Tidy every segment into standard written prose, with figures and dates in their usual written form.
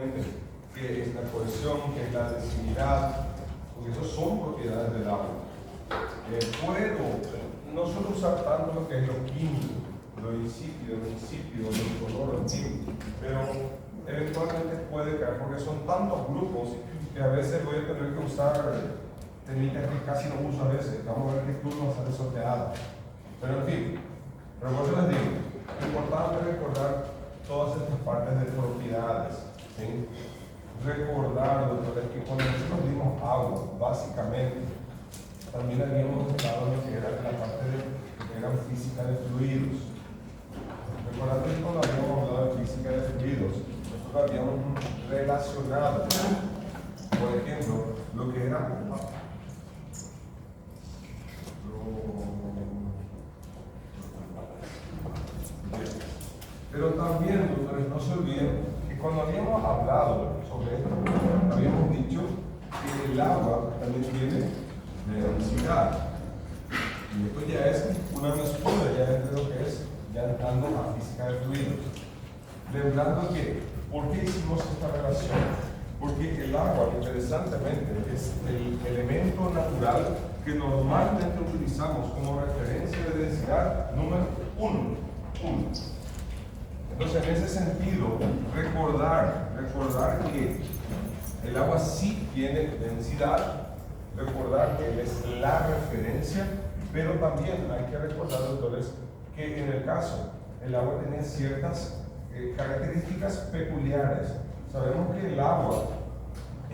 simplemente qué es la cohesión, qué es la densidad, porque eso son propiedades del agua. Puedo no solo usar tanto lo que es lo químico, lo insípido, lo incoloro, en fin, pero eventualmente puede caer, porque son tantos grupos que a veces voy a tener que usar técnicas que casi no uso a veces. Vamos a ver qué turno sale sorteado. Pero en fin, pero por eso les digo, es importante recordar todas estas partes de propiedades. ¿Sí? Recordar, doctores, que cuando nosotros dimos agua, básicamente, también habíamos estado en lo que era la parte de lo que eran física de fluidos. Recordando que cuando habíamos hablado de física de fluidos, nosotros habíamos relacionado, por ejemplo, lo que era pero también, doctores, no se olviden que cuando habíamos hablado sobre esto, habíamos dicho que el agua también tiene densidad. Y esto ya es una mezcla, ya es lo que es, ya entrando a física de fluidos. Lembrando que, ¿por qué hicimos esta relación? Porque el agua, interesantemente, es el elemento natural que normalmente utilizamos como referencia de densidad número uno. Entonces, en ese sentido, recordar que el agua sí tiene densidad, recordar que él es la referencia, pero también hay que recordar, doctores, que en el caso, el agua tiene ciertas características peculiares. Sabemos que el agua,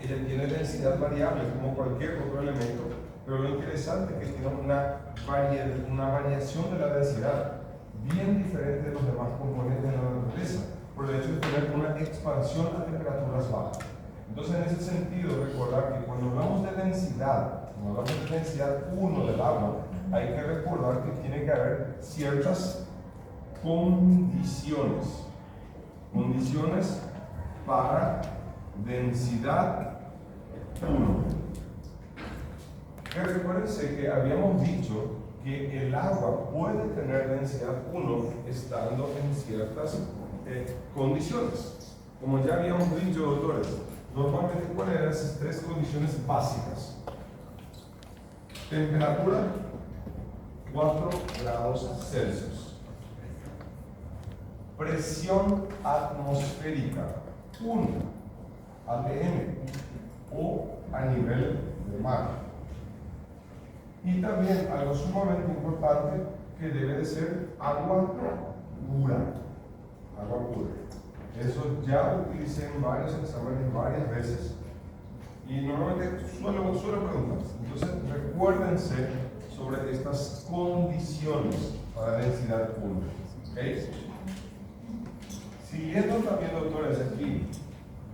ella tiene densidad variable como cualquier otro elemento, pero lo interesante es que tiene una variación de la densidad bien diferente de los demás componentes de la naturaleza, por el hecho de tener una expansión a temperaturas bajas. Entonces, en ese sentido, recordar que cuando hablamos de densidad, 1 del agua, hay que recordar que tiene que haber ciertas condiciones para densidad 1. Que recuérdense que habíamos dicho que el agua puede tener densidad 1 estando en ciertas condiciones. Como ya habíamos dicho, doctores, normalmente ¿cuáles eran esas 3 condiciones básicas? Temperatura 4 grados Celsius. Presión atmosférica 1 atm o a nivel de mar. Y también algo sumamente importante que debe de ser agua pura. Eso ya lo utilicé en varios exámenes varias veces y normalmente suelo preguntarse. Entonces recuérdense sobre estas condiciones para densidad 1. ¿Okay? Siguiendo también, doctores, aquí,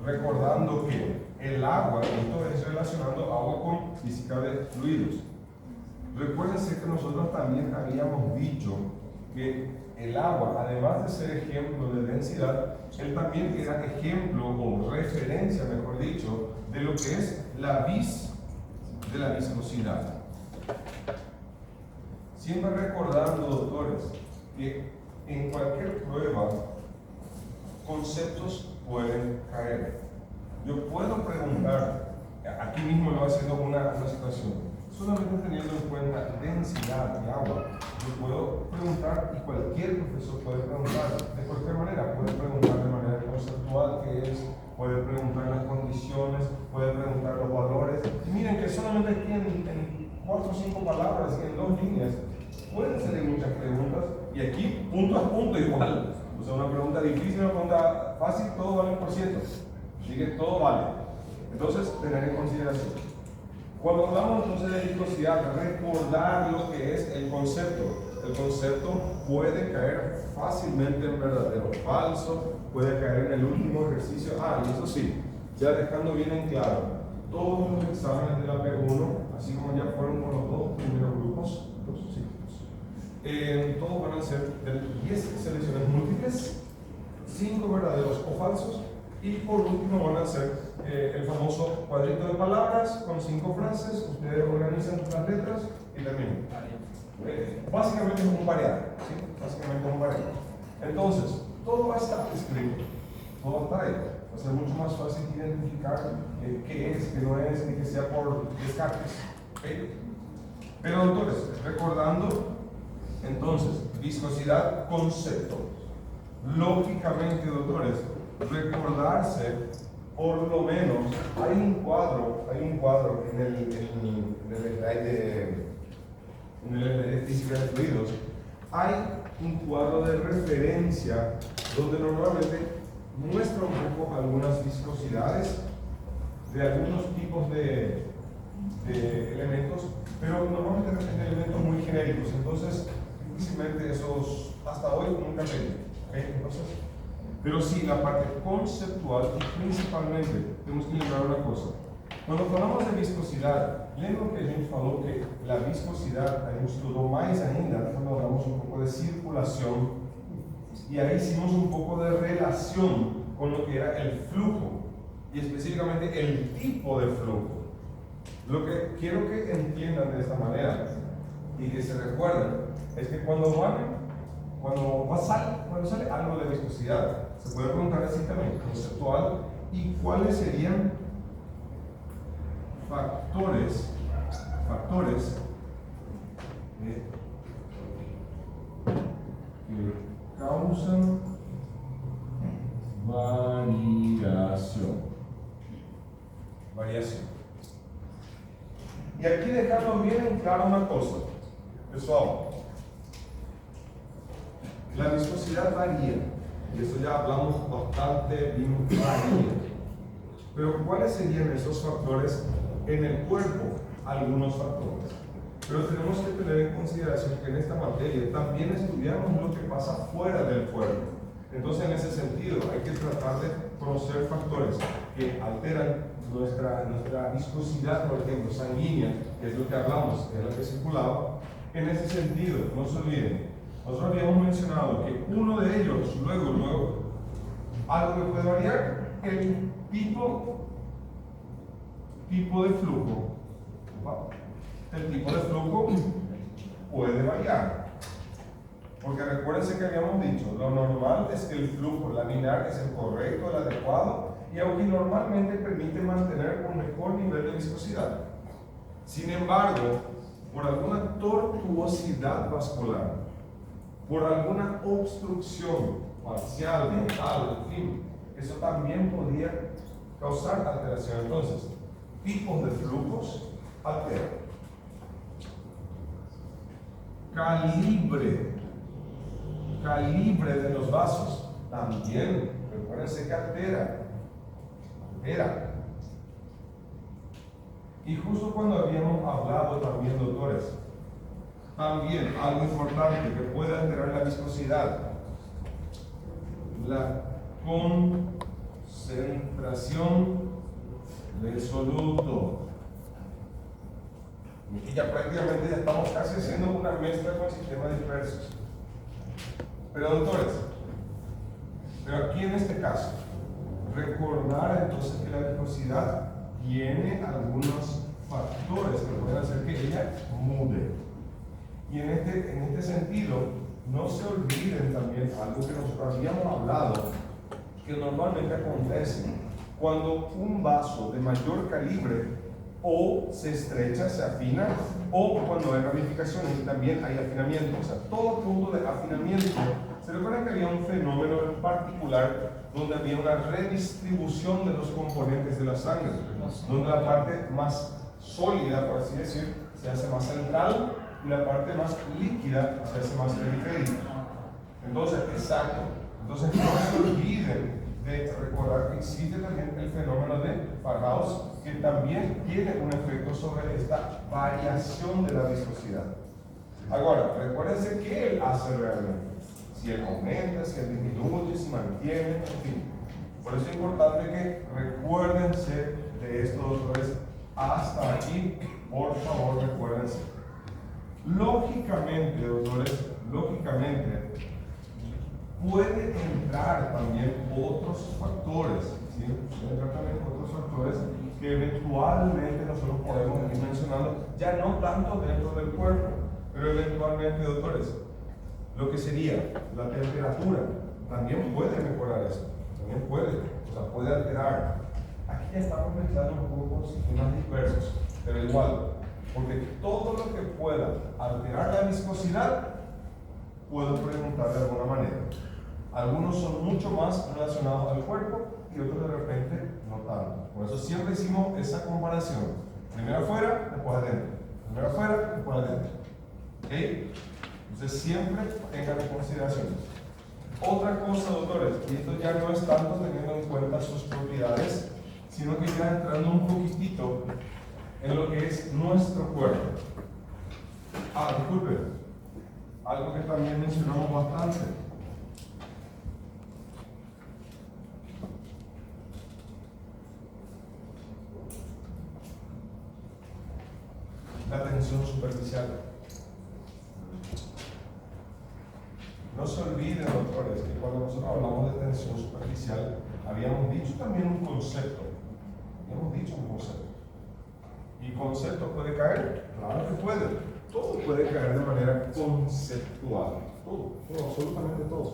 recordando que el agua, esto es relacionando agua con física de fluidos. Recuérdense que nosotros también habíamos dicho que el agua, además de ser ejemplo de densidad, él también era ejemplo o referencia, mejor dicho, de lo que es la viscosidad. Siempre recordando, doctores, que en cualquier prueba conceptos pueden caer. Yo puedo preguntar, aquí mismo lo haciendo una situación, solamente teniendo en cuenta densidad de agua, yo puedo preguntar y cualquier profesor puede preguntar de cualquier manera, puede preguntar de manera conceptual qué es, puede preguntar las condiciones, puede preguntar los valores. Y miren que solamente aquí en 4 o 5 palabras y en 2 líneas pueden salir muchas preguntas y aquí punto a punto igual. O sea, una pregunta difícil, una pregunta fácil, todo vale por ciento. Así que todo vale. Entonces, tener en consideración. Cuando hablamos entonces de viscosidad, recordar lo que es el concepto. El concepto puede caer fácilmente en verdadero o falso, puede caer en el último ejercicio. Y eso sí, ya dejando bien en claro, todos los exámenes de la P1, así como ya fueron con los 2 primeros grupos, todos van a ser de 10 selecciones múltiples, 5 verdaderos o falsos, y por último van a ser el famoso cuadrito de palabras con 5 frases. Ustedes organizan las letras y terminan. Básicamente es un variable, ¿sí? Entonces, todo va a estar escrito, todo está ahí. O Va a ser mucho más fácil identificar qué es, qué no es, y que sea por descartes. ¿Okay? Pero doctores, recordando entonces, viscosidad, concepto. Lógicamente, doctores, recordarse, por lo menos, hay un cuadro en el slide de física de fluidos, hay un cuadro de referencia donde normalmente muestra un poco algunas viscosidades de algunos tipos de elementos, pero normalmente representan elementos muy genéricos, entonces difícilmente esos hasta hoy nunca ven. ¿Okay? Entonces, pero sí, la parte conceptual y principalmente tenemos que lembrar una cosa. Quando falamos de viscosidade, lembram que a gente falou que a viscosidade a gente estudou mais ainda quando falamos um pouco de circulação e aí hicimos um pouco de relação com o que era o flujo e específicamente o tipo de flujo. Lo que quiero que entiendan de esta manera y que se recuerden es que cuando sale algo de viscosidad, se puede preguntar así también, conceptual, y cuáles serían factores que causan variación. Y aquí dejando bien en claro una cosa, pessoal, la viscosidad varía, y eso ya hablamos bastante, varía. Pero ¿cuáles serían esos factores en el cuerpo? Algunos factores. Pero tenemos que tener en consideración que en esta materia también estudiamos lo que pasa fuera del cuerpo. Entonces, en ese sentido, hay que tratar de conocer factores que alteran nuestra viscosidad, por ejemplo, sanguínea, que es lo que hablamos, que es lo que circulaba. En ese sentido, no se olviden, nosotros habíamos mencionado que uno de ellos, luego, algo que puede variar, el tipo de flujo. El tipo de flujo puede variar. Porque recuérdense que habíamos dicho, lo normal es que el flujo laminar es el correcto, el adecuado, y aunque normalmente permite mantener un mejor nivel de viscosidad. Sin embargo, por alguna tortuosidad vascular, por alguna obstrucción parcial, mental, en fin, eso también podría causar alteración. Entonces, tipos de flujos alteran. Calibre de los vasos también, recuérdense que altera. Y justo cuando habíamos hablado también, doctores, también algo importante que puede alterar la viscosidad, la concentración del soluto. Y ya prácticamente ya estamos casi haciendo una mezcla con sistemas dispersos. Pero doctores, aquí en este caso, recordar entonces que la viscosidad tiene algunos factores que pueden hacer que ella mude. Y en este sentido, no se olviden también algo que nosotros habíamos hablado, que normalmente acontece cuando un vaso de mayor calibre o se estrecha, se afina, o cuando hay ramificaciones y también hay afinamiento. O sea, todo punto de afinamiento. ¿Se recuerdan que había un fenómeno en particular donde había una redistribución de los componentes de la sangre? Donde la parte más sólida, por así decir, se hace más central y la parte más líquida se hace más periférica. Entonces, exacto. Entonces, no se olviden de recordar que existe también el fenómeno de Farhaus, que también tiene un efecto sobre esta variación de la viscosidad. Ahora, recuérdense qué él hace realmente. Si él aumenta, si él disminuye, si mantiene, en fin. Por eso es importante que recuérdense de esto, doctores, hasta aquí, por favor, recuérdense. Lógicamente, doctores, puede entrar también otros factores, ¿sí? Puede entrar también otros factores que eventualmente nosotros podemos ir mencionando, ya no tanto dentro del cuerpo, pero eventualmente, doctores, lo que sería la temperatura también puede mejorar eso. también puede alterar. Aquí ya estamos mezclando un poco sistemas dispersos, pero igual, porque todo lo que pueda alterar la viscosidad, puedo preguntar de alguna manera. Algunos son mucho más relacionados al cuerpo y otros de repente no tanto. Por eso siempre hicimos esa comparación. Primero afuera, después adentro. Primero afuera, después adentro. ¿Ok? Entonces siempre tengan en consideración. Otra cosa, doctores, y esto ya no es tanto teniendo en cuenta sus propiedades, sino que ya entrando un poquitito en lo que es nuestro cuerpo. Disculpe, algo que también mencionamos bastante. La tensión superficial. No se olviden, doctores, que cuando nosotros hablamos de tensión superficial, habíamos dicho también un concepto. ¿Y concepto puede caer? Claro que puede. Todo puede caer de manera conceptual. Todo, absolutamente todo.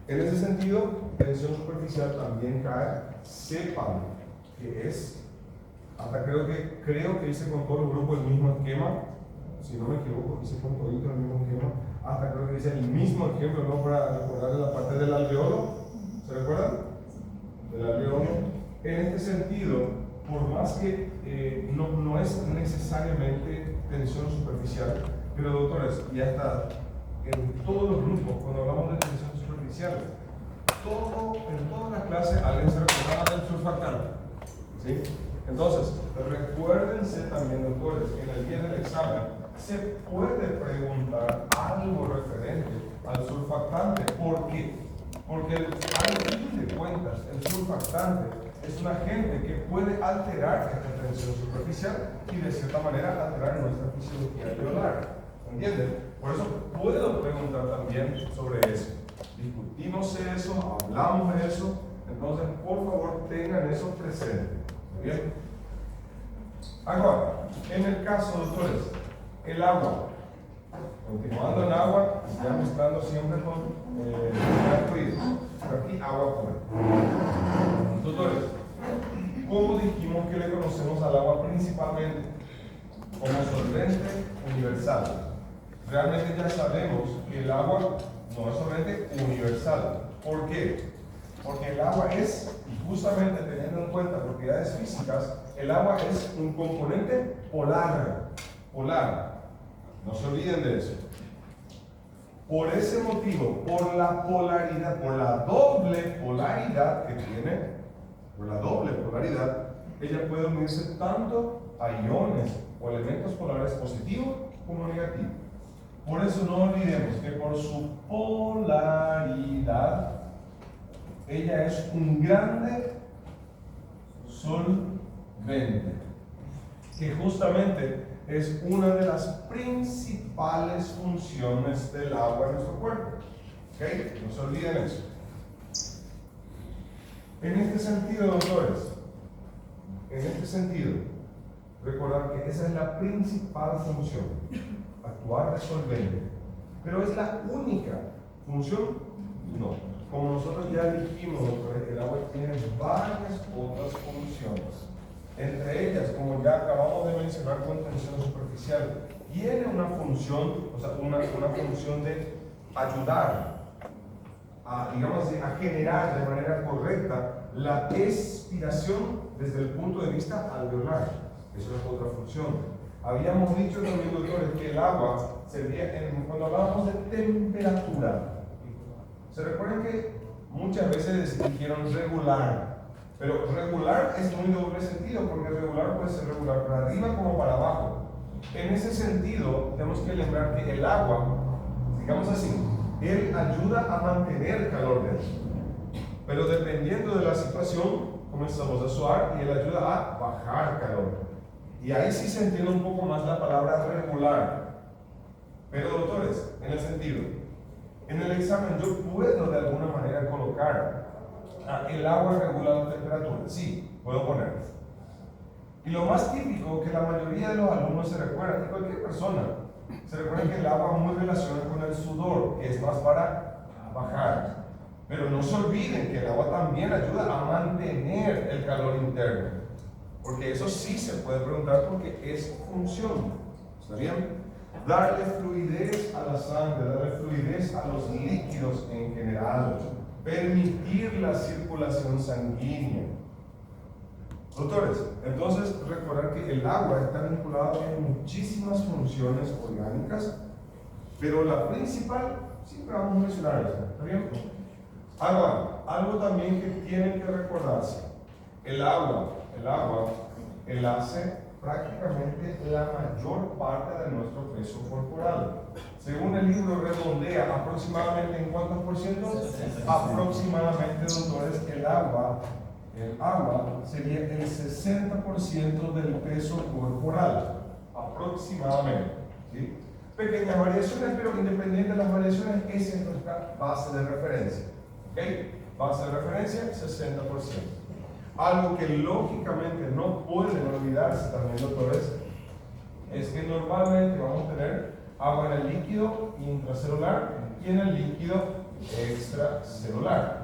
En ese sentido, tensión superficial también cae. Sepan que es, hasta creo que hice con todo el grupo el mismo esquema. Si no me equivoco, hice con todo el mismo esquema. Hasta creo que hice el mismo ejemplo, ¿no? Para recordar la parte del alveolo. ¿Se recuerdan? Del alveolo. En este sentido, por más que no es necesariamente tensión superficial, pero doctores, ya está en todos los grupos, cuando hablamos de tensión superficial, en todas las clases alguien se recordaba del surfactante. ¿Sí? Entonces, recuérdense también, doctores, que en el día del examen se puede preguntar algo referente al surfactante. ¿Por qué? Porque al fin de cuentas, el surfactante es un agente que puede alterar esta tensión superficial y de cierta manera alterar nuestra fisiología alveolar. ¿Entienden? Por eso puedo preguntar también sobre eso. Discutimos eso, hablamos de eso, entonces por favor tengan eso presente. ¿Muy bien? Ahora, en el caso, doctores, el agua. Continuando en agua, ya mezclando siempre con fluidos. Pero aquí agua pura. Doctores, ¿cómo dijimos que le conocemos al agua principalmente? Como solvente universal. Realmente ya sabemos que el agua no es solvente universal. ¿Por qué? Porque el agua es, y justamente teniendo en cuenta propiedades físicas, el agua es un componente polar. No se olviden de eso. Por ese motivo, por la polaridad, por la doble polaridad que tiene, ella puede unirse tanto a iones o elementos polares positivos como negativos. Por eso no olvidemos que por su polaridad, ella es un grande solvente, que justamente es una de las principales funciones del agua en nuestro cuerpo. ¿Okay? No se olviden eso. En este sentido, doctores, recordar que esa es la principal función, actuar de solvente. Pero es la única función, no. Como nosotros ya dijimos, doctores, el agua tiene varias otras funciones. Entre ellas, como ya acabamos de mencionar con tensión superficial, tiene una función, una función de ayudar a, digamos así, a generar de manera correcta la expiración desde el punto de vista alveolar. Eso es otra función. Habíamos dicho también, doctores, que el agua servía cuando hablábamos de temperatura. ¿Se recuerdan que muchas veces dijeron regular? Pero regular es muy doble sentido, porque regular puede ser regular para arriba como para abajo. En ese sentido, tenemos que lembrar que el agua, digamos así, él ayuda a mantener calor dentro. Pero dependiendo de la situación, comenzamos a suar y él ayuda a bajar calor. Y ahí sí se entiende un poco más la palabra regular. Pero doctores, en el sentido, en el examen yo puedo de alguna manera colocar el agua regula la temperatura. Sí, puedo ponerlo. Y lo más típico que la mayoría de los alumnos se recuerdan, y cualquier persona, se recuerda que el agua muy relaciona con el sudor, que es más para bajar. Pero no se olviden que el agua también ayuda a mantener el calor interno. Porque eso sí se puede preguntar porque es su función. ¿Está bien? Darle fluidez a la sangre, darle fluidez a los líquidos en general. Permitir la circulación sanguínea. Doctores, entonces recordar que el agua está vinculada en muchísimas funciones orgánicas, pero la principal siempre vamos a mencionar esta, ¿está bien? Algo también que tienen que recordarse, el agua hace prácticamente la mayor parte de nuestro peso corporal. Según el libro redondea aproximadamente en cuántos por ciento, aproximadamente, doctores, el agua sería el 60% del peso corporal, aproximadamente, ¿sí? Pequeñas variaciones, pero independiente de las variaciones, esa es nuestra base de referencia, ¿ok? Base de referencia, 60%. Algo que lógicamente no pueden olvidarse también, doctores, es que normalmente vamos a tener agua en el líquido intracelular y en el líquido extracelular.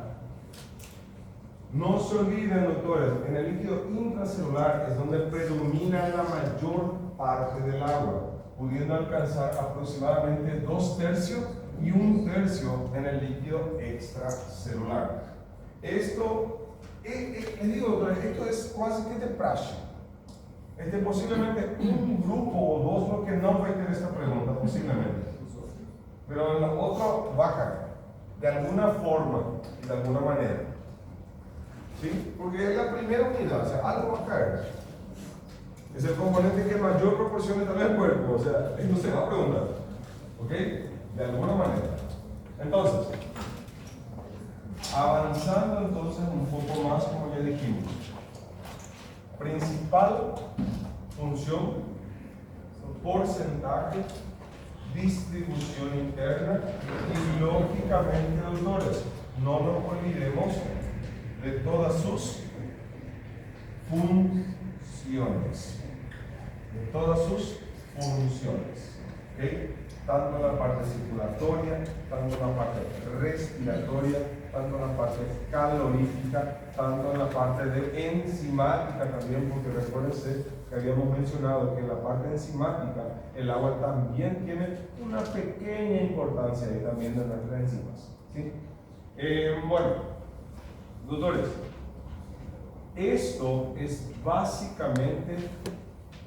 No se olviden, doctores, en el líquido intracelular es donde predomina la mayor parte del agua, pudiendo alcanzar aproximadamente 2/3 y 1/3 en el líquido extracelular. Esto, les digo, doctores, esto es casi que de praxe. Posiblemente un grupo o dos lo que no va a tener esta pregunta, posiblemente. Pero en lo otro va a caer, de alguna forma y de alguna manera. ¿Sí? Porque es la primera unidad, o sea, algo va a caer. Es el componente que mayor proporción está en el cuerpo, o sea, esto se va a preguntar. ¿Ok? De alguna manera. Entonces, avanzando entonces un poco más, como ya dijimos. Principal función, porcentaje, distribución interna y lógicamente, doctores, no nos olvidemos de todas sus funciones. De todas sus funciones. ¿Okay? Tanto en la parte circulatoria, tanto en la parte respiratoria, tanto en la parte calorífica, tanto en la parte de enzimática también, porque recuérdense que habíamos mencionado que en la parte enzimática el agua también tiene una pequeña importancia ahí también de nuestras enzimas. ¿Sí? Bueno, doctores, esto es básicamente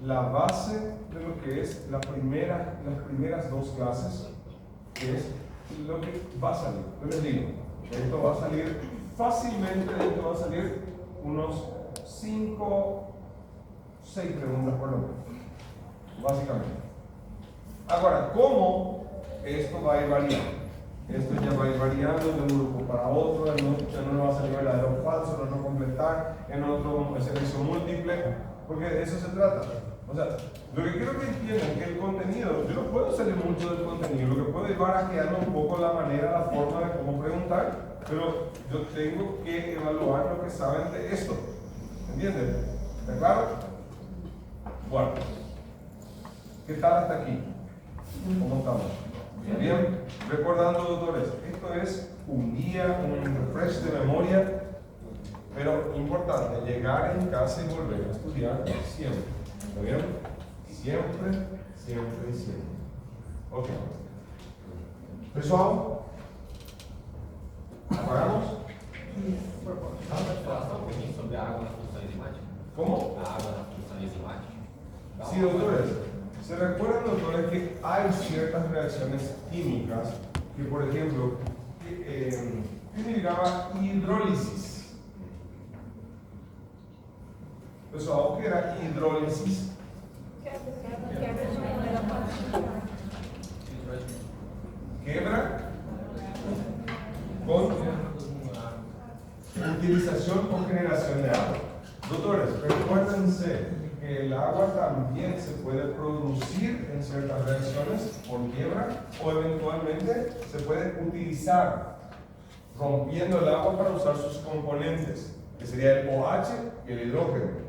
la base de lo que es las primeras dos clases, que es lo que va a salir. Yo les digo, esto va a salir fácilmente, esto va a salir unos 5, 6 preguntas por lo menos, básicamente. Ahora, ¿cómo esto va a ir variando? Esto ya va a ir variando de un grupo para otro, en uno va a salir verdadero o falso, en otro completar, en otro servicio múltiple, porque de eso se trata. O sea, lo que quiero que entiendan es que el contenido, yo no puedo salir mucho del contenido, lo que puedo ir barajeando un poco la manera, la forma de cómo preguntar, pero yo tengo que evaluar lo que saben de esto. ¿Entienden? ¿Está claro? Bueno, ¿qué tal hasta aquí? ¿Cómo estamos? Bien, recordando, doctores, esto es un guía, un refresh de memoria, pero importante, llegar en casa y volver a estudiar siempre. ¿Está bien? Siempre, siempre y siempre. Ok. ¿Pessoal? ¿Apagamos? Sobre a água na função enzimática? ¿Cómo? A água na função enzimática? Sí, doctores. ¿Se recuerdan, doctores, que hay ciertas reacciones químicas que, por ejemplo, se llama hidrólisis? Pessoal, ¿qué era hidrólisis? Quebra con utilización o generación de agua. Doctores, recuérdense que el agua también se puede producir en ciertas reacciones por quiebra o eventualmente se puede utilizar rompiendo el agua para usar sus componentes, que sería el OH y el hidrógeno.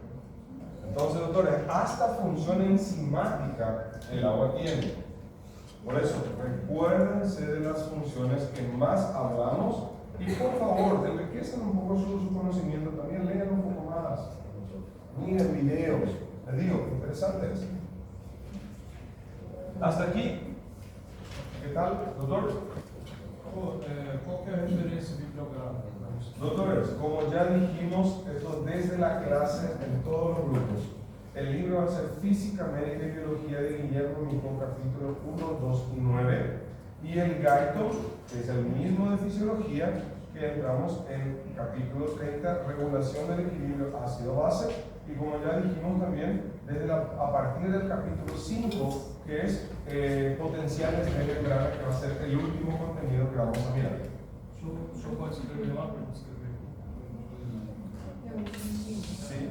Entonces, doctores, hasta función enzimática el agua tiene. Por eso, recuérdense de las funciones que más hablamos Y por favor, enriquezcan un poco su conocimiento, también lean un poco más. Miren videos, les digo, interesantes. Hasta aquí, ¿qué tal, doctor? Qual que é a referência bibliográfica? Doctores, como ya dijimos, esto desde la clase en todos los grupos. El libro va a ser Física, Médica y Biología de Guillermo Micón, capítulo 1, 2 y 9. Y el Gaito, que es el mismo de Fisiología, que entramos en capítulo 30, Regulación del Equilibrio ácido-base. Y como ya dijimos también, a partir del capítulo 5, que es potenciales de membrana, que va a ser el último contenido que vamos a mirar. O senhor pode escrever lá para eu escrever? Sí.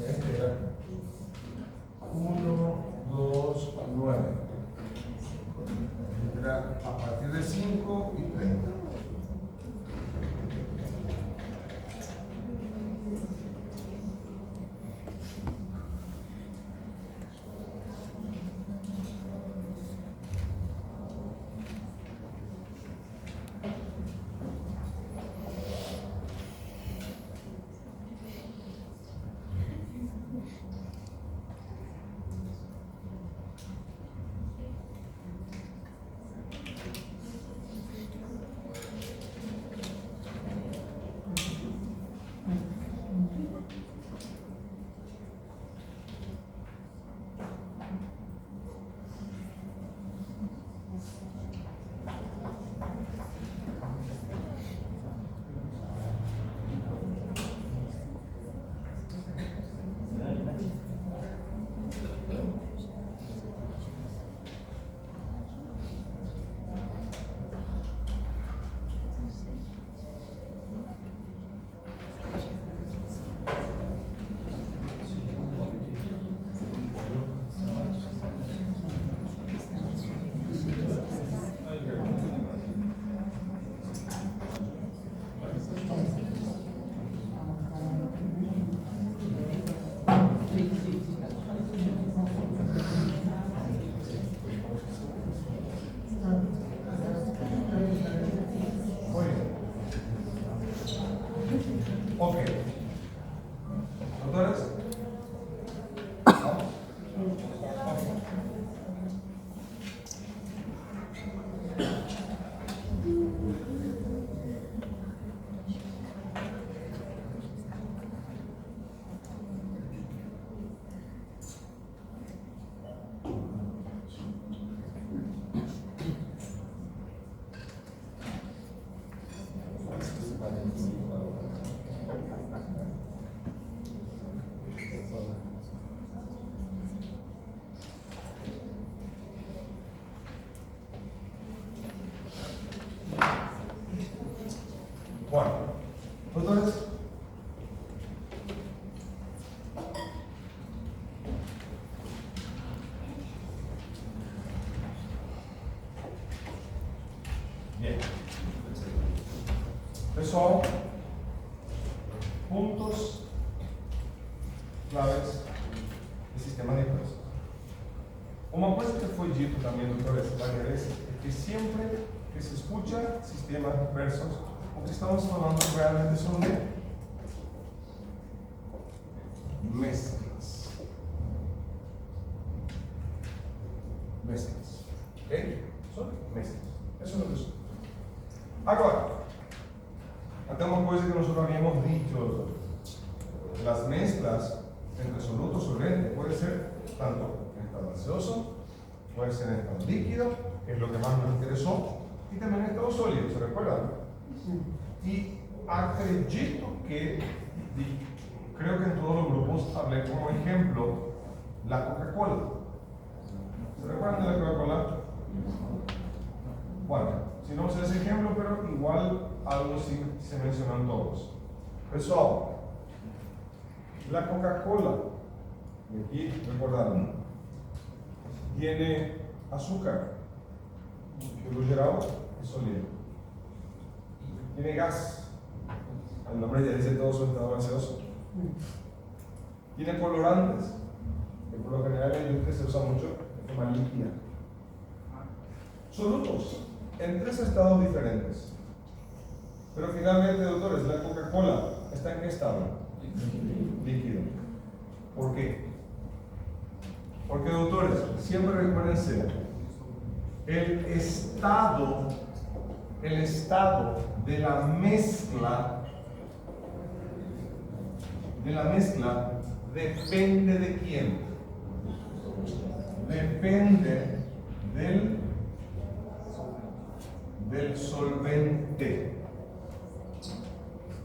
Este era 1, 2, 9. Era a partir de 5 y 30. Muy bien. Ok. Doctores. Vamos. Bueno, doctores. Bien. Estos son puntos claves del sistema nervioso. Uma coisa que foi dito também, doutor, várias vezes, é que sempre que se escuta sistemas diversos, o que estamos falando realmente são de mezclas. Mezclas. Ok? São mezclas. Isso é o que são. Agora, até uma coisa que nós havíamos dicho, las mezclas entre soluto y solvente puede ser tanto en estado gaseoso, puede ser en estado líquido, que es lo que más nos interesó, y también en estado sólido, ¿se recuerdan? Y acredito que, creo que en todos los grupos hablé como ejemplo la Coca-Cola. ¿Se recuerdan de la Coca-Cola? Bueno, si no usé ese ejemplo, pero igual algo sí se mencionan todos. Pessoal, la Coca-Cola, y aquí recordaron, tiene azúcar, que lo geral es sólido. Tiene gas, el nombre ya dice todo su estado gaseoso. Tiene colorantes, que por lo general en la industria se usa mucho de forma líquida. Solutos, en 3 estados diferentes. Pero finalmente, doctores, la Coca-Cola está en qué estado? Líquido. ¿Por qué? Porque, doctores, siempre recuérdense, el estado de la mezcla depende de quién. Depende del solvente.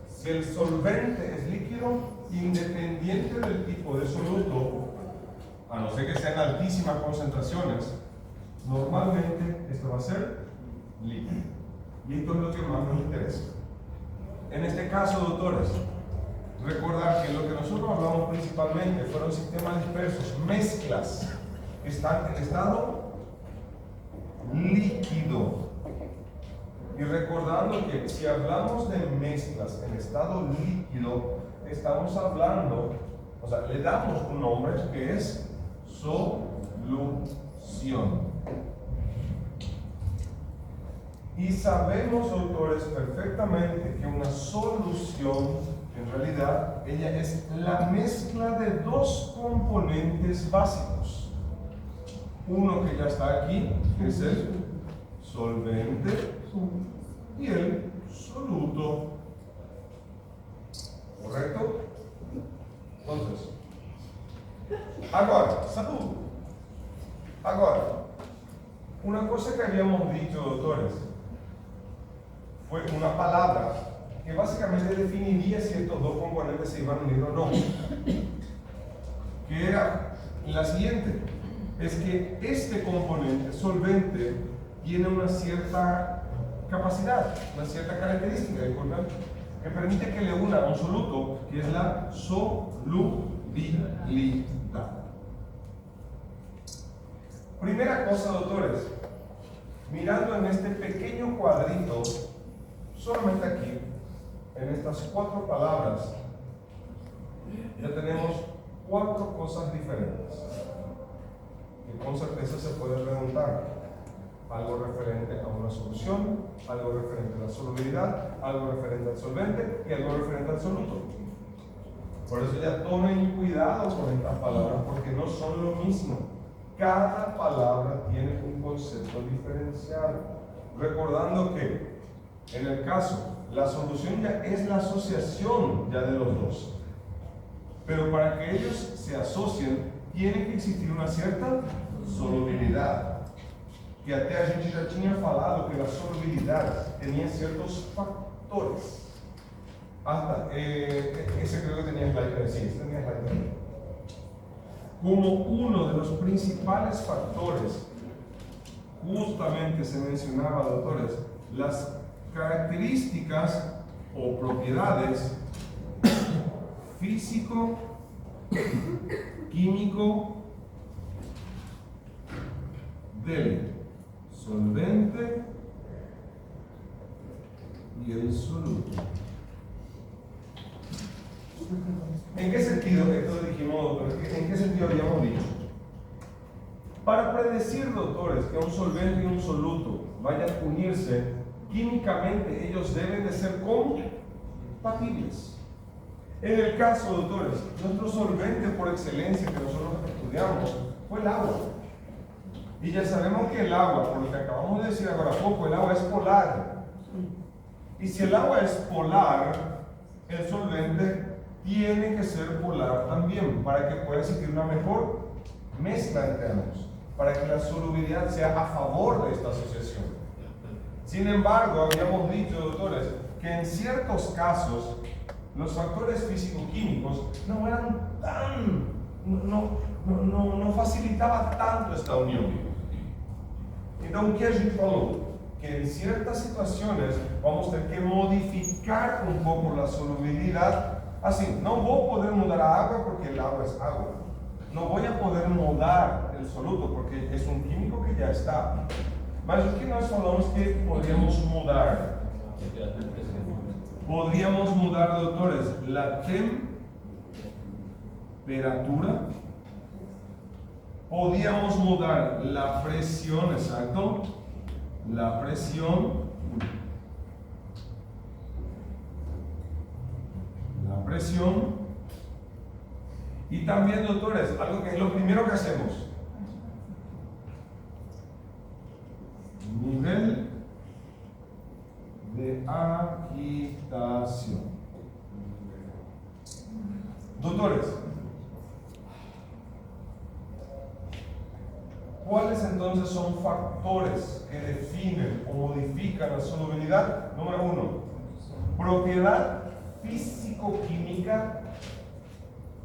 Si el solvente es líquido, independiente del tipo de soluto, a no ser que sean altísimas concentraciones, normalmente esto va a ser líquido. Y esto es lo que más nos interesa. En este caso, doctores, recordar que lo que nosotros hablamos principalmente fueron sistemas dispersos, mezclas que están en estado líquido. Y recordando que si hablamos de mezclas en estado líquido, estamos hablando, o sea, le damos un nombre que es solución. Y sabemos, autores, perfectamente que una solución, en realidad, ella es la mezcla de 2 componentes básicos. Uno que ya está aquí, que es el solvente, y el soluto. ¿Correcto? Entonces, agora, salud. Agora, una cosa que habíamos dicho, doctores, fue una palabra que básicamente definiría si estos 2 componentes se iban a unir o no. Que era la siguiente: es que este componente solvente tiene una cierta capacidad, una cierta característica, disculpen, que permite que le una a un soluto, que es la solubilidad. Primera cosa, doctores, mirando en este pequeño cuadrito, solamente aquí, en estas 4 palabras, ya tenemos 4 cosas diferentes, que con certeza se puede preguntar. Algo referente a una solución, algo referente a la solubilidad, algo referente al solvente y algo referente al soluto. Por eso ya tomen cuidado con estas palabras, porque no son lo mismo. Cada palabra tiene un concepto diferenciado. Recordando que, en el caso, la solución ya es la asociación ya de los 2. Pero para que ellos se asocien, tiene que existir una cierta solubilidad. Que até a gente já tinha falado que a solubilidade tinha certos factores. Hasta, ese creo que tenía slide, sí, ese tenía slide también. Como uno de los principales factores, justamente se mencionaba, doctores, las características o propiedades físico, químico del solvente y el soluto. ¿En qué sentido esto dijimos, doctores? ¿En qué sentido habíamos dicho? Para predecir, doctores, que un solvente y un soluto vayan a unirse, químicamente ellos deben de ser compatibles. En el caso, doctores, nuestro solvente por excelencia que nosotros estudiamos fue el agua. Y ya sabemos que el agua, por lo que acabamos de decir ahora poco, el agua es polar. Y si el agua es polar, el solvente tiene que ser polar también, para que pueda existir una mejor mezcla entre ambos, para que la solubilidad sea a favor de esta asociación. Sin embargo, habíamos dicho, doctores, que en ciertos casos los factores físico-químicos no eran tan, no facilitaba tanto esta unión. Então, o que a gente falou? Que em certas situações vamos ter que modificar um pouco a solubilidade. Assim, não vou poder mudar a água porque a água é água. Não vou poder mudar o soluto porque é um químico que já está. Mas o que nós falamos que podemos mudar? Podríamos mudar, doutores, a temperatura. Podíamos mudar la presión, exacto, la presión, y también, doctores, algo que es lo primero que hacemos, nivel de agitación. Doctores, ¿cuáles entonces son factores que definen o modifican la solubilidad? Número 1, propiedad físico-química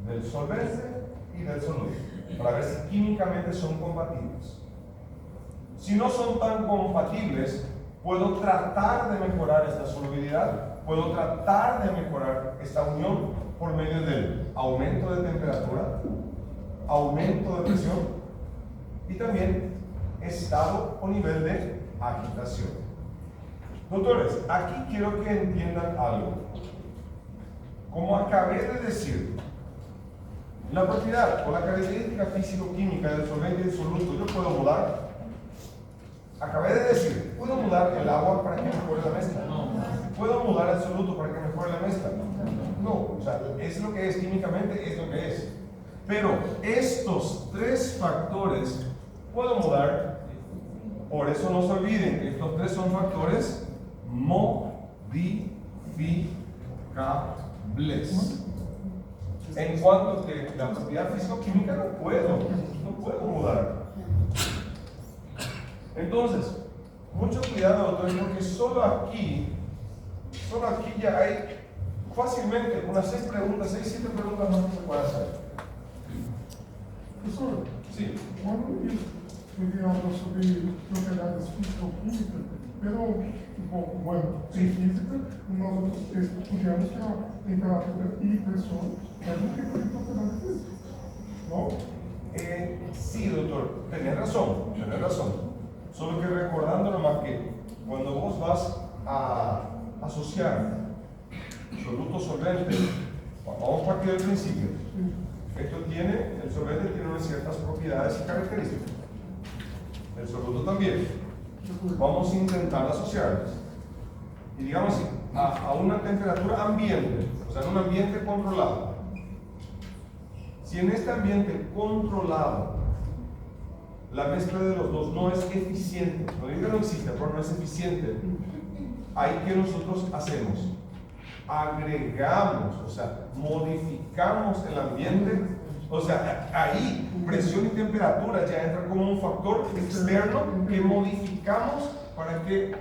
del solvente y del soluto, para ver si químicamente son compatibles. Si no son tan compatibles, puedo tratar de mejorar esta solubilidad, puedo tratar de mejorar esta unión por medio del aumento de temperatura, aumento de presión, y también estado o nivel de agitación. Doctores, aquí quiero que entiendan algo. Como acabé de decir, la propiedad o la característica físico-química del solvente y del soluto, yo puedo mudar. Acabé de decir, ¿puedo mudar el agua para que mejore la mezcla? No. ¿Puedo mudar el soluto para que mejore la mezcla? No. O sea, es lo que es químicamente, es lo que es. Pero estos tres factores puedo mudar. Por eso no se olviden que estos tres son factores modificables. En cuanto que la propiedad físico-química no puedo mudar. Entonces, mucho cuidado, doctores, porque solo aquí ya hay fácilmente unas 6, 7 preguntas más que se pueden hacer. Professor, Sí. quando ele habla sobre propriedades físico-químicas, pero, bueno, Sí. en física, nós estudiamos que a temperatura e pressão é um tipo de propriedade física, não? Sí, doctor, tenés razón. Solo que recordando nomás que cuando vos vas a asociar soluto solvente, vamos a partir del principio. El solvente tiene unas ciertas propiedades y características. El soluto también. Vamos a intentar asociarlas. Y digamos así, a una temperatura ambiente, o sea, en un ambiente controlado. Si en este ambiente controlado la mezcla de los dos no es eficiente, no digo que no existe, pero no es eficiente, ahí que nosotros hacemos, agregamos, o sea, modificamos el ambiente, o sea, ahí presión y temperatura ya entran como un factor externo que modificamos para que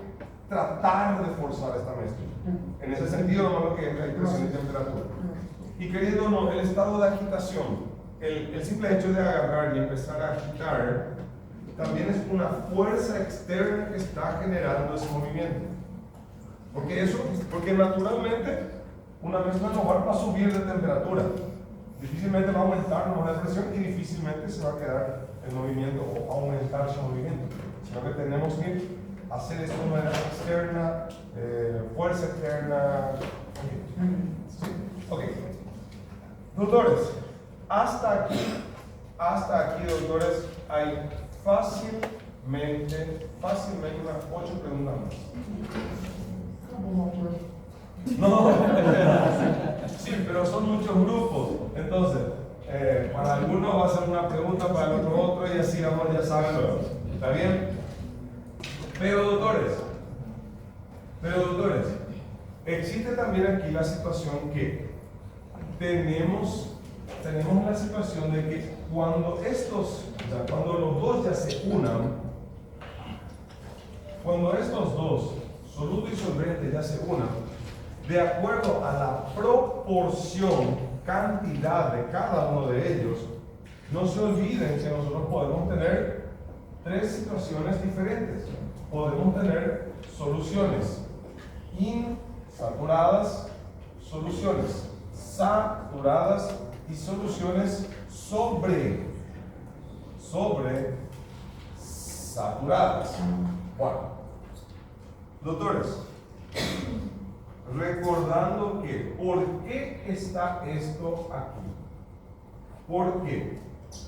tratar de forzar esta mezcla. En ese sentido, no lo que entra es presión y temperatura. Y querido, no, el estado de agitación, el simple hecho de agarrar y empezar a agitar, también es una fuerza externa que está generando ese movimiento. Porque naturalmente una mezcla no va a subir de temperatura, difícilmente va a aumentar la presión y difícilmente se va a quedar el movimiento o aumentar su movimiento, sino que tenemos que hacer esto de manera externa, fuerza externa. Ok. Doctores, hasta aquí, doctores, hay fácilmente unas 8 preguntas más. No, sí, pero son muchos grupos. Entonces, para algunos va a ser una pregunta, para el otro, y así vamos, ya saben. ¿Está bien? Pero doctores, existe también aquí la situación que tenemos la situación de que cuando los dos ya se unan, cuando estos dos, soluto y solvente, ya se unan, de acuerdo a la proporción, cantidad de cada uno de ellos, no se olviden que nosotros podemos tener tres situaciones diferentes. Podemos tener soluciones insaturadas, soluciones saturadas y soluciones sobre saturadas. Bueno, doctores, recordando que, ¿por qué está esto aquí? ¿Por qué?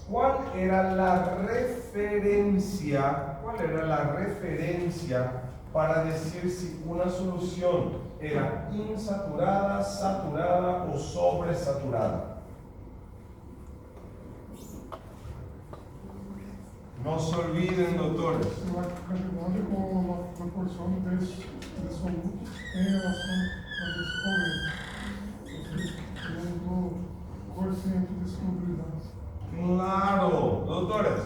¿Cuál era la referencia? ¿Cuál era la referencia para decir si una solución era insaturada, saturada o sobresaturada? No se olviden, doctores. La cantidade ou a proporção de solutos em relação ao dissolvente. Tendo porcento de solubilidade. Claro, doctores.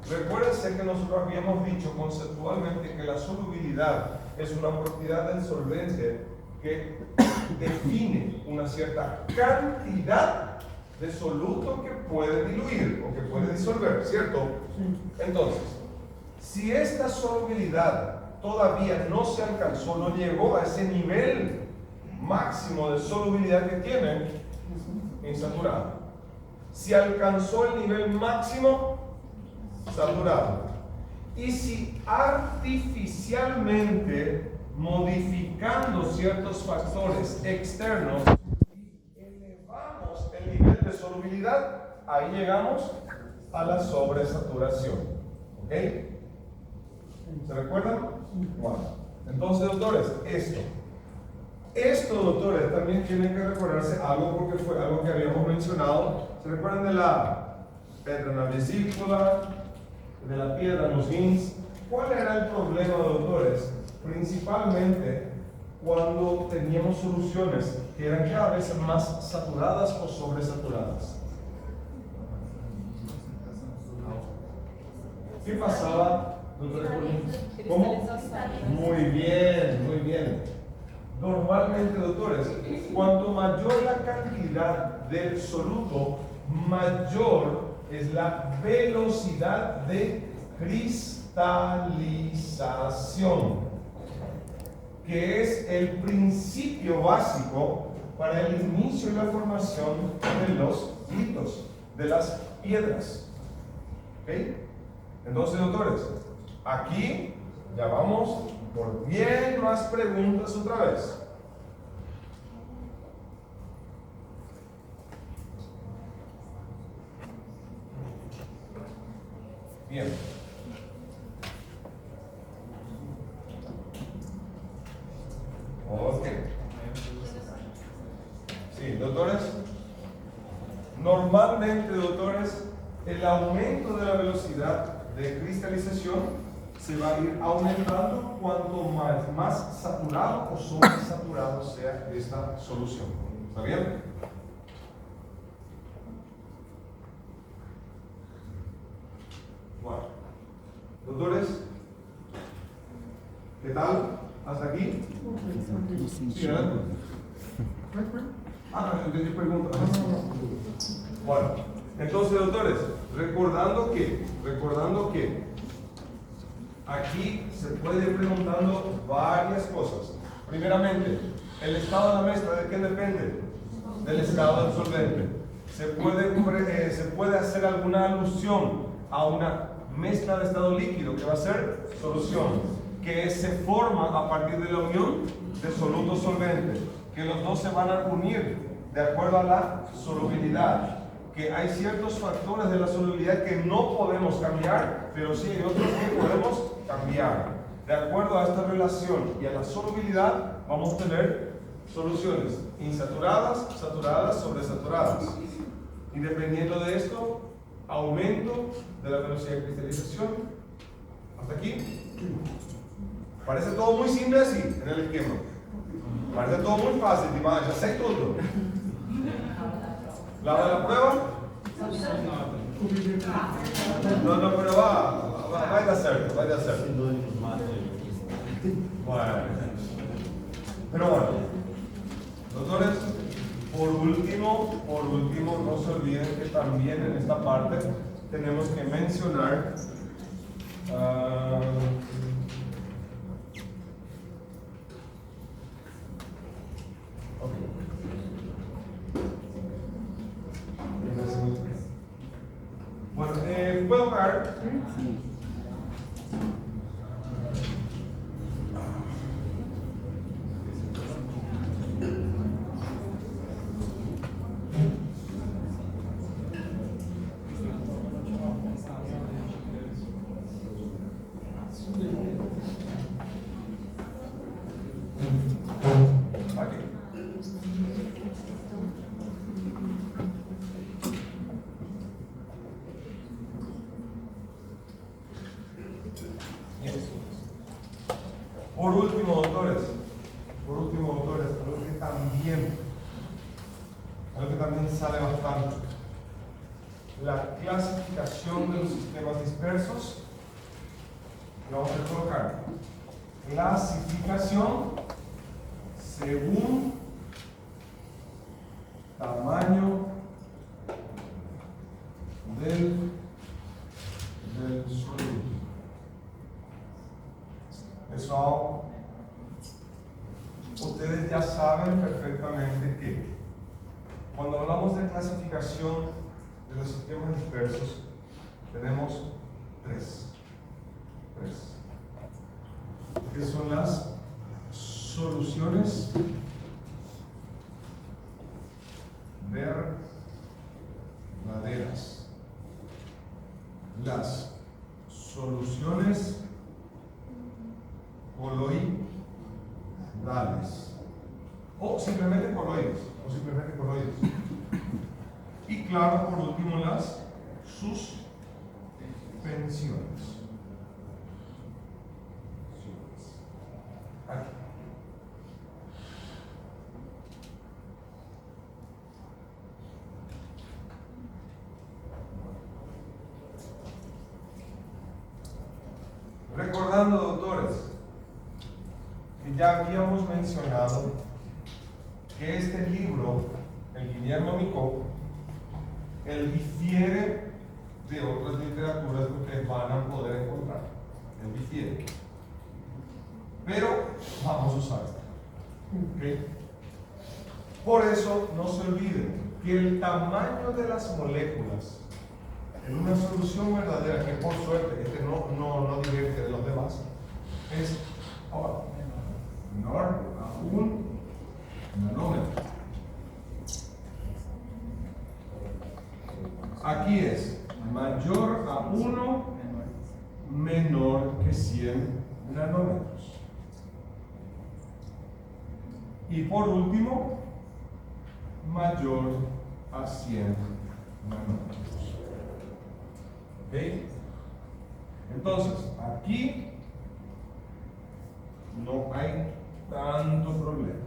Recuérdense que nosotros habíamos dicho conceptualmente que la solubilidad es una propiedad del solvente que define una cierta cantidad de soluto que puede diluir o que puede disolver, ¿cierto? Entonces, si esta solubilidad todavía no se alcanzó, no llegó a ese nivel máximo de solubilidad que tiene, insaturado. Si alcanzó el nivel máximo, saturado. Y si artificialmente, modificando ciertos factores externos, elevamos el nivel de solubilidad, ahí llegamos a la sobresaturación. ¿Ok? ¿Se recuerdan? Bueno, entonces, doctores, esto, doctores, también tienen que recordarse algo porque fue algo que habíamos mencionado. ¿Se recuerdan de la pedra en la vesícula, de la piedra en los rins? ¿Cuál era el problema, doctores? Principalmente cuando teníamos soluciones que eran cada vez más saturadas o sobresaturadas. ¿Qué pasaba, doctores? ¿Cómo? Muy bien, muy bien. Normalmente, doctores, cuanto mayor la cantidad del soluto, mayor es la velocidad de cristalización, que es el principio básico para el inicio y la formación de los litos, de las piedras. ¿Ok? Entonces, doctores, aquí ya vamos por bien más preguntas otra vez. Bien. Ok. Sí, doctores. Normalmente, doctores, el aumento de la velocidad de cristalización se va a ir aumentando cuanto más saturado o sobresaturado sea esta solución. ¿Está bien? Bueno, doctores, ¿qué tal? ¿Hasta aquí? Sí, adelante. Yo pregunto. Bueno, entonces, doctores, recordando que aquí se puede ir preguntando varias cosas. Primeramente, el estado de la mezcla, ¿de qué depende? Del estado del solvente. Se puede hacer alguna alusión a una mezcla de estado líquido que va a ser solución, que se forma a partir de la unión de soluto solvente, que los dos se van a unir de acuerdo a la solubilidad, que hay ciertos factores de la solubilidad que no podemos cambiar, pero sí hay otros que podemos cambiar. De acuerdo a esta relación y a la solubilidad, vamos a tener soluciones insaturadas, saturadas, sobresaturadas. Y dependiendo de esto, aumento de la velocidad de cristalización. ¿Hasta aquí? Parece todo muy simple así, en el esquema. Parece todo muy fácil, ya sé todo. ¿La de la prueba? No, pero va a hacer. Bueno. Pero bueno, doctores, por último, no se olviden que también en esta parte tenemos que mencionar Ah, ok. Bueno, puedo pagar. Aquí. Yes. Por último, doctores, algo que también sale bastante, la clasificación de los sistemas dispersos. Vamos a colocar clasificación según tamaño del soluto. Pessoal, ustedes ya saben perfectamente que cuando hablamos de clasificación de los sistemas dispersos, tenemos tres, que son las soluciones verdaderas, las soluciones coloidales o simplemente coloides, y claro, por último, las suspensiones. Aquí. Recordando, doctores, que ya habíamos mencionado que este libro, el Guillermo Micó, él difiere de otras literaturas que ustedes van a poder encontrar. Él difiere. Pero vamos a usar esta. ¿Okay? Por eso no se olviden que el tamaño de las moléculas en una solución verdadera, que por suerte este no divierte de los demás, es ahora menor a un nanómetro. Aquí es mayor a 1, menor que 100 nanómetros. Y por último, mayor a 100 nanómetros. ¿Ok? Entonces, aquí no hay tanto problema.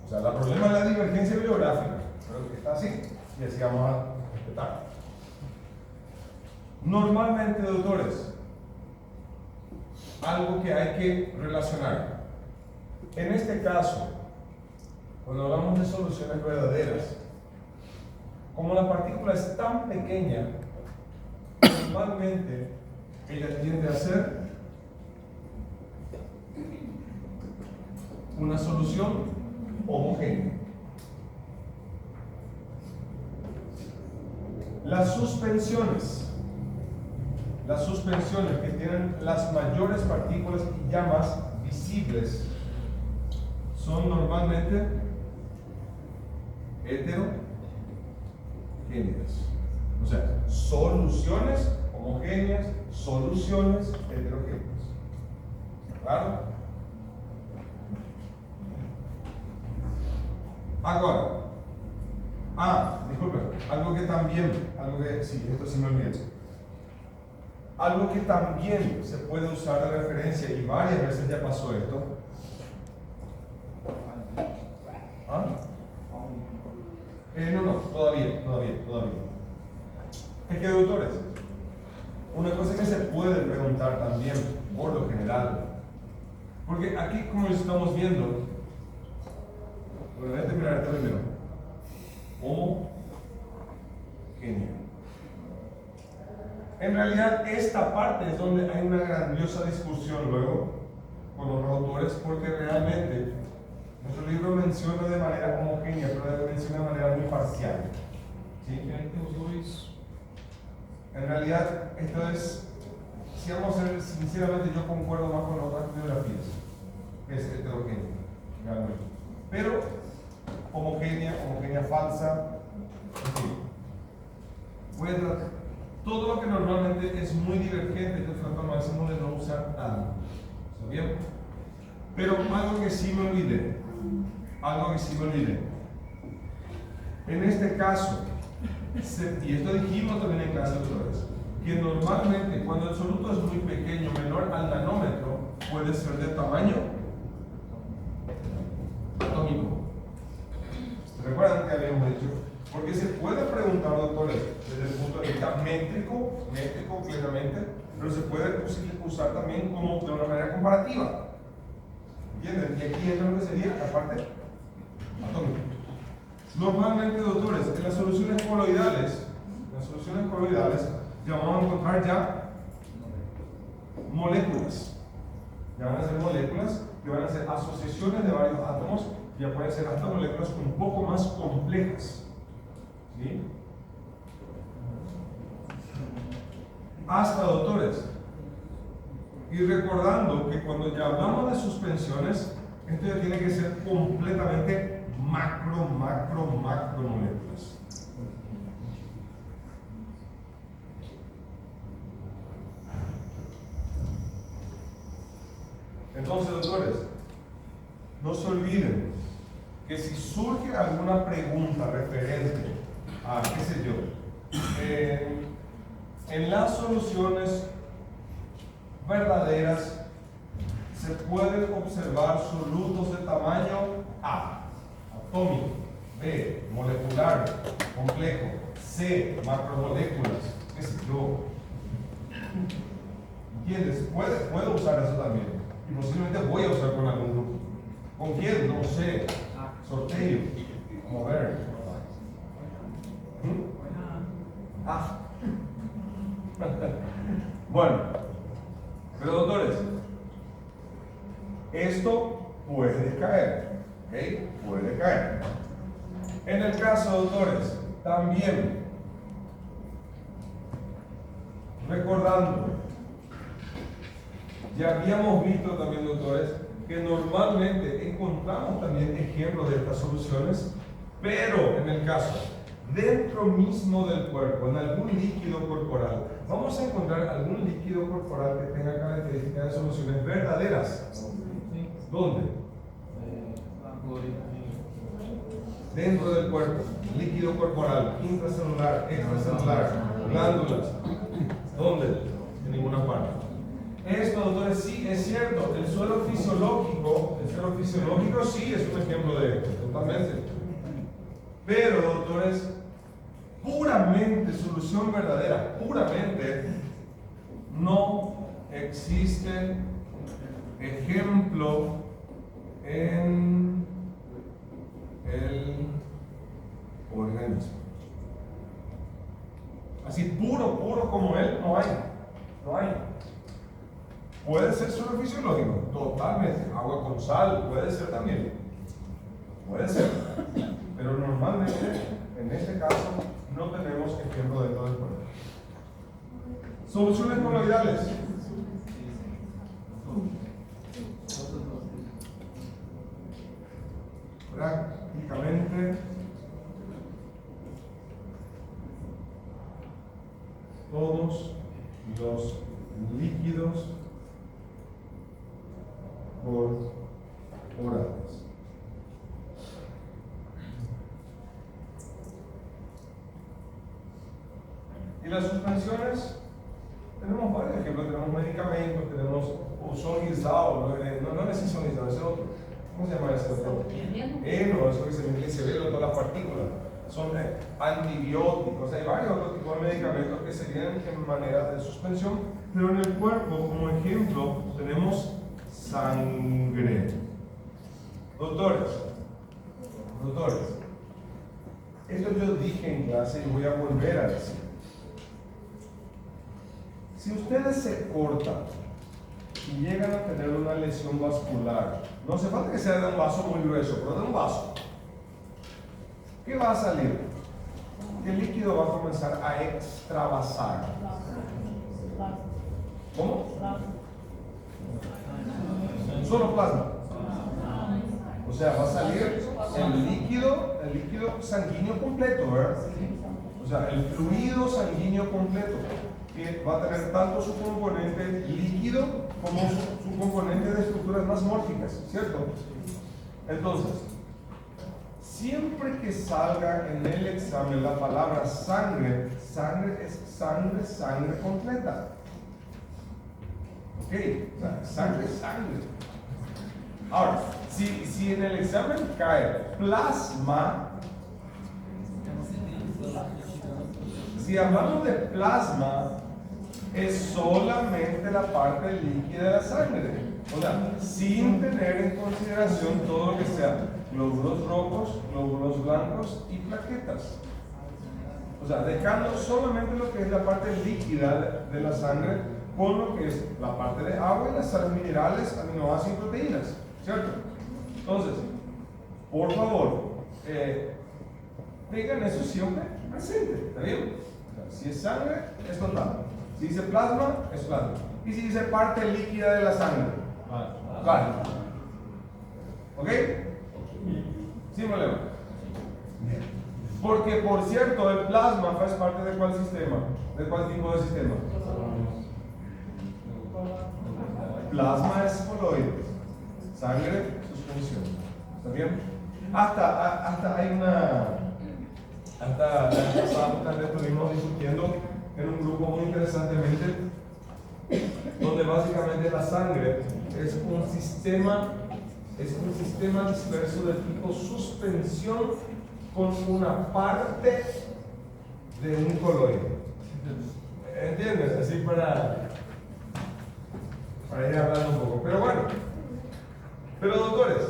O sea, el problema es la divergencia bibliográfica, pero que está así, y así vamos a respetar. Normalmente, doctores, algo que hay que relacionar. En este caso, cuando hablamos de soluciones verdaderas, como la partícula es tan pequeña, normalmente ella tiende a ser una solución homogénea. Las suspensiones que tienen las mayores partículas y ya más visibles son normalmente heterogéneas. O sea, soluciones homogéneas, soluciones heterogéneas. ¿Claro? Ahora, disculpen, esto sí me olvidé. Algo que también se puede usar de referencia, y varias veces ya pasó esto. No, todavía. Es que, doctores, una cosa que se puede preguntar también, por lo general, porque aquí, como estamos viendo, voy a mirar esto primero, homogéneo. En realidad, esta parte es donde hay una grandiosa discusión luego con los autores, porque realmente nuestro libro menciona de manera homogénea, pero menciona de manera muy parcial. E ¿Sí? aí tem os dois. En realidad, esto es, si vamos a ser sinceramente, yo concuerdo más con otras biografías, que es heterogénea, realmente. Pero homogénea falsa, en fin. Voy a tratar todo lo que normalmente es muy divergente, yo trato al máximo de no usar tanto. ¿Está bien? Pero algo que sí me olvidé, en este caso, y esto dijimos también en clase de otra vez, que normalmente cuando el soluto es muy pequeño, menor al nanómetro, puede ser de tamaño atómico. ¿Recuerdan que habíamos dicho? Porque se puede preguntar, doctores, desde el punto de vista métrico plenamente, pero se puede usar también como de una manera comparativa. ¿Entienden? Y aquí entra lo que sería la parte atómica. Normalmente, doctores, en las soluciones coloidales, ya vamos a encontrar ya moléculas. Ya van a ser moléculas que van a ser asociaciones de varios átomos, ya pueden ser hasta moléculas un poco más complejas. ¿Sí? Hasta, doctores. Y recordando que cuando ya hablamos de suspensiones, esto ya tiene que ser completamente macro moléculas. Entonces, doctores, no se olviden que si surge alguna pregunta referente a, qué sé yo, en las soluciones verdaderas se pueden observar solutos de tamaño A, atómico, B, molecular, complejo, C, macromoléculas, qué sé yo. ¿Entiendes? Puedo usar eso también. Y posiblemente voy a usar con algún grupo. ¿Con quién? No sé. Sorteo. Vamos a ver. Ah. Bueno. Pero doctores, esto puede caer. ¿Ok? Puede caer. En el caso, doctores, también recordando, ya habíamos visto también, doctores, que normalmente encontramos también ejemplos de estas soluciones, pero en el caso dentro mismo del cuerpo, en algún líquido corporal, vamos a encontrar algún líquido corporal que tenga características de soluciones verdaderas. ¿Dónde? Dentro del cuerpo, líquido corporal, intracelular, extracelular, glándulas. ¿Dónde? En ninguna parte. Esto, doctores, sí es cierto. El suelo fisiológico sí es un ejemplo de esto, totalmente. Pero, doctores, puramente, solución verdadera, puramente, no existe ejemplo en el organismo. Así puro como él, no hay. Puede ser suelo fisiológico, totalmente. Agua con sal, puede ser también. Puede ser. Pero normalmente, en este caso, no tenemos ejemplo dentro del cuerpo. Soluciones coloidales. Prácticamente todos los líquidos corporales. Y las suspensiones, tenemos varios ejemplos, tenemos medicamentos, tenemos sonizado, no es sonizado, es otro. ¿Cómo se llama ese otro? Eso que se ve en todas las partículas. Son antibióticos, hay varios otros tipos de medicamentos que serían en manera de suspensión, pero en el cuerpo, como ejemplo, tenemos sangre. Doctores, esto yo dije en clase y voy a volver a decir. Si ustedes se cortan y llegan a tener una lesión vascular, no hace falta que sea de un vaso muy grueso, pero de un vaso, ¿qué va a salir? El líquido va a comenzar a extravasar. ¿Cómo? Solo plasma. O sea, va a salir el líquido sanguíneo completo, ¿verdad? O sea, el fluido sanguíneo completo, que va a tener tanto su componente líquido como su componente de estructuras más mórficas, ¿cierto? Entonces, siempre que salga en el examen la palabra sangre, sangre es sangre completa. Ok, o sea, sangre. Ahora, si en el examen cae plasma, si hablamos de plasma, es solamente la parte líquida de la sangre. O sea, sin tener en consideración todo lo que sea glóbulos rojos, glóbulos blancos y plaquetas. O sea, dejando solamente lo que es la parte líquida de la sangre con lo que es la parte de agua y las sales minerales, aminoácidos y proteínas, ¿cierto? Entonces, por favor, tengan eso siempre presente, ¿está bien? O sea, si es sangre, es total. Si dice plasma, es plasma. Y si dice parte líquida de la sangre, vale. ¿Ok? ¿Sí, problema? Porque, por cierto, el plasma es parte de cuál sistema, de cuál tipo de sistema. Plasma es coloide, sangre, suspensión. ¿Está bien? Hasta hay una. Hasta la pasada estuvimos discutiendo en un grupo muy interesantemente, donde básicamente la sangre es un sistema disperso de tipo suspensión con una parte de un coloide. ¿Entiendes? Así para ir hablando un poco. Pero bueno, doctores,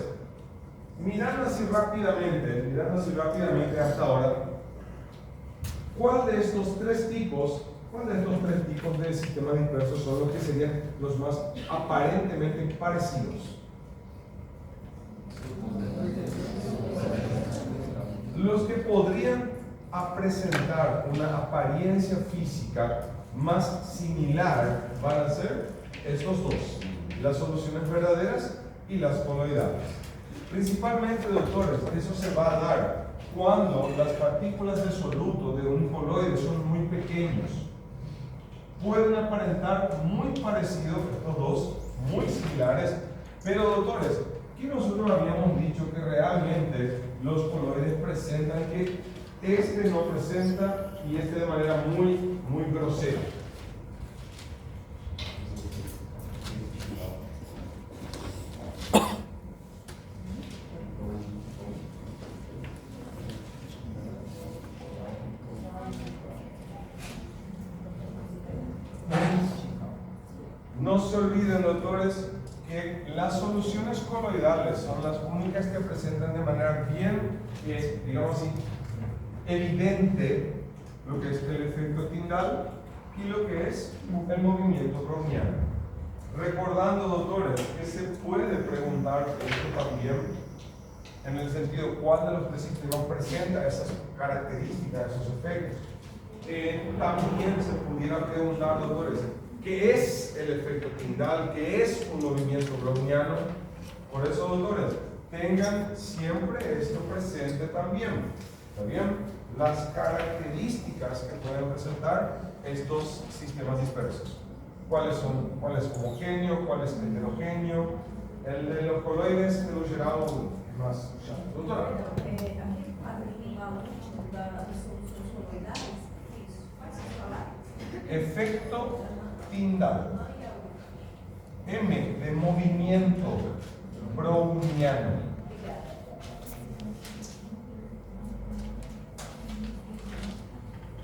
mirando así rápidamente hasta ahora, ¿cuál de estos tres tipos de sistemas dispersos son los que serían los más aparentemente parecidos? Los que podrían presentar una apariencia física más similar van a ser estos dos, las soluciones verdaderas y las coloidales. Principalmente, doctores, eso se va a dar cuando las partículas de soluto de un coloide son muy pequeños. Pueden aparentar muy parecidos estos dos, muy similares, pero doctores, aquí nosotros habíamos dicho que realmente los coloides presentan que este no presenta y este de manera muy grosera. No se olviden, doctores, que las soluciones coloidales son las únicas que presentan de manera bien, digamos así, evidente lo que es el efecto Tyndall y lo que es el movimiento browniano. Recordando, doctores, que se puede preguntar esto también en el sentido cuál de los tres sistemas presenta esas características, esos efectos. También se pudiera preguntar, doctores, ¿qué es el efecto Tyndall? ¿Qué es un movimiento browniano? Por eso, doctores, tengan siempre esto presente también. ¿Está bien? Las características que pueden presentar estos sistemas dispersos. ¿Cuáles son? ¿Cuál es homogéneo? ¿Cuál es heterogéneo? El de los coloides de los Gerardo más. Doctora. Efecto Tyndall. M de movimiento browniano.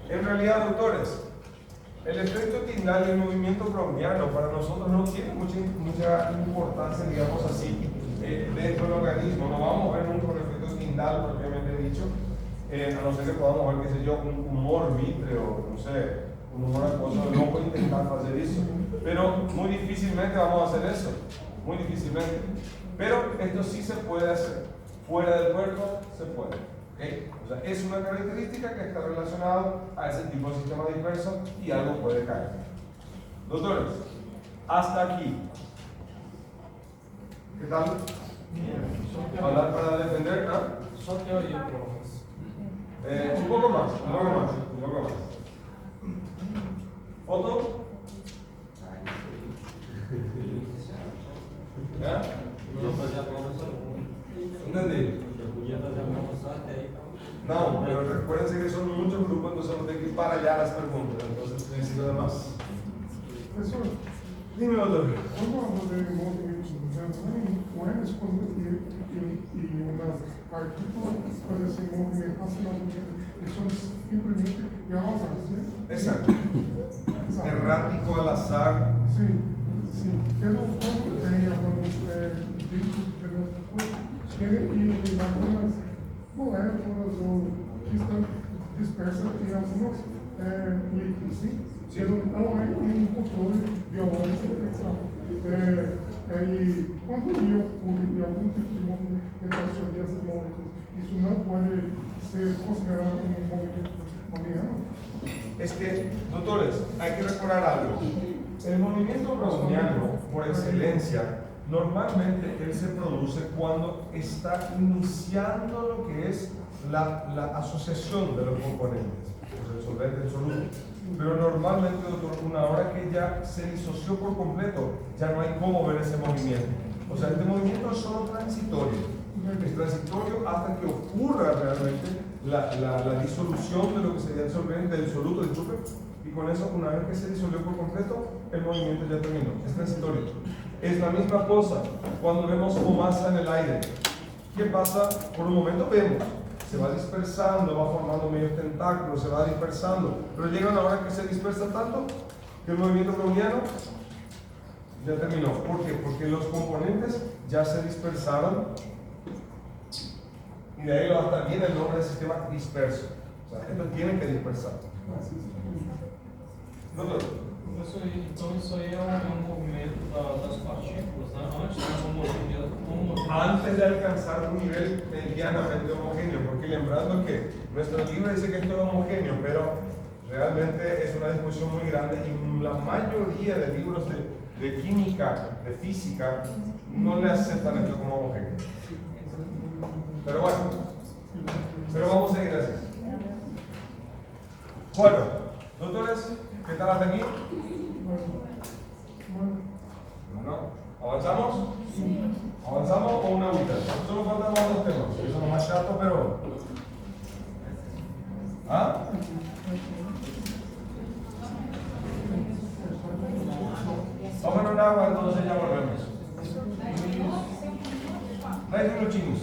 En realidad, doctores, el efecto Tyndall y el movimiento browniano para nosotros no tiene mucha importancia, digamos así, dentro del organismo. No vamos a ver nunca un efecto Tyndall propiamente dicho, a no ser que podamos ver, qué sé yo, un tumor vítreo, no sé, Una buena cosa, no voy a intentar hacer eso. Pero muy difícilmente vamos a hacer eso. Muy difícilmente. Pero esto sí se puede hacer. Fuera del cuerpo se puede. ¿Okay? O sea, es una característica que está relacionada a ese tipo de sistema disperso y algo puede caer. Doctores, hasta aquí. ¿Qué tal? ¿Hablar para defender? ¿Ah? Só teoria, provas. Un poco más, un poco más, un poco más. ¿Foto? ¿Ya? Não fazer a prova só. ¿Entendí? Eu podia fazer a prova só até aí. No, pero recuérdense que son muchos grupos, entonces vamos a tener que ir para allá las preguntas, entonces necesito de más. Professor, Dime, doctor. quando eu abordei o movimento do Zé, o Emerson, quando e umas partículas, quando esse movimento aceleração, eles são simplesmente errados, né? Exacto. Errático al azar. Sim, sim. Pelo como tem alguns e algumas moléculas ou que estão dispersas em alguns líquidos, sim? Ele não é um controle biológico da infecção. E quando ocorre algum tipo de movimentação dessas moléculas, isso não pode ser considerado um movimento browniano? Es que, doctores, hay que recordar algo. El movimiento browniano, por excelencia, normalmente él se produce cuando está iniciando lo que es la asociación de los componentes, pues el solvente, el soluto. Pero normalmente, doctor, una hora que ya se disoció por completo, ya no hay cómo ver ese movimiento. O sea, este movimiento es solo transitorio. Es transitorio hasta que ocurra realmente la disolución de lo que sería el solvente, del soluto, disculpe. Y con eso, una vez que se disolvió por completo, el movimiento ya terminó. Es transitorio. Es la misma cosa cuando vemos masa en el aire. ¿Qué pasa? Por un momento vemos, se va dispersando, va formando medios tentáculos, se va dispersando, pero llega una hora que se dispersa tanto que el movimiento browniano ya terminó. ¿Por qué? Porque los componentes ya se dispersaron y de ahí hasta viene el nombre del sistema disperso. O sea, esto tiene que dispersar. Doutor, Professor, então isso aí é um movimento das partículas, né? Antes de um movimento. antes de alcanzar un nivel medianamente homogéneo, porque lembrando que nuestro libro dice que esto es homogéneo, pero realmente es una discusión muy grande y la mayoría de libros de química, de física, no le aceptan esto como homogéneo. Pero bueno, pero vamos a seguir así. Bueno, doctores, ¿qué tal hasta aquí? Bueno, ¿avanzamos? ¿Avanzamos o una mitad? Solo faltan más dos temas, que son los más chatos, pero... ¿Ah? Tómenos un agua, entonces ya volvemos. 10 minutinhos.